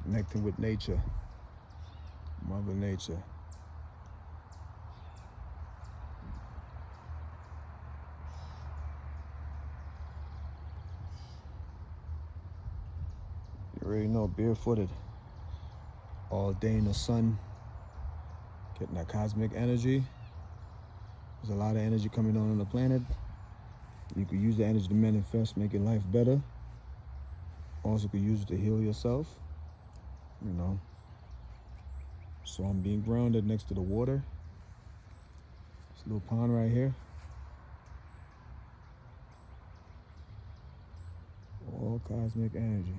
Connecting with nature, Mother Nature. You already know, barefooted, all day in the sun, getting that cosmic energy. There's a lot of energy coming on the planet. You could use the energy to manifest, make your life better. Also could use it to heal yourself, you know. So I'm being grounded next to the water. This little pond right here. All cosmic energy.